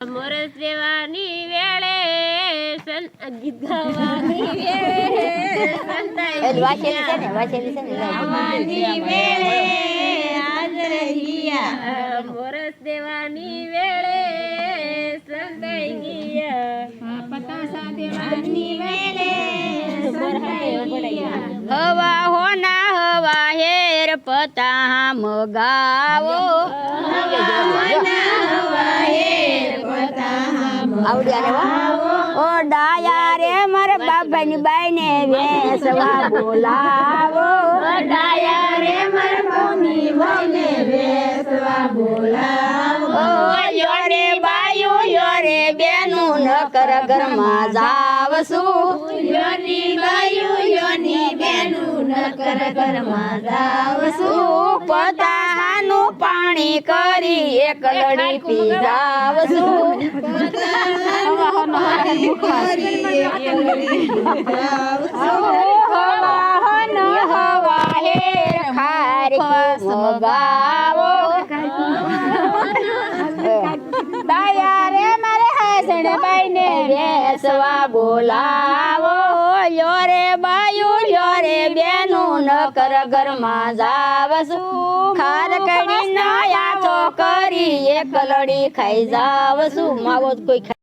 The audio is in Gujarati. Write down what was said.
મોરસ દેવાની વેળે ગીત ગાવાની વેળે વાંચેલી છે ને ગાવાની વેળે હાજર રહ્યા મોરસ દેવાની વેળે સંતાઈ ગયા પતાસા દેવાની વેળે હવા હોના હવા હેર પતા મગાવો ઓ ડાયા રે મારે બાબાની બાઈ ને વેસવા બોલાવો ડાયા રે મારા મમ્મી ભાઈને વેસવા બોલાવો યોરે બાયું યોરે બેનું નકર ઘરમાં જાવશું યોની બાયું યોની બેનું નકર ઘરમાં જાવશું પતાનું પાણી કરી એક લડી પી જાવશું હવા હેર ખારી મગાવો દયા રે મારે હસણ બાઈ ને વેસવા બોલાવો યોરે બાયું યોરે બેનું નકર ઘરમાં જાવશું ખાર કડી ના યાતો કરી એક લડી ખાઈ જાવશું માવો કોઈ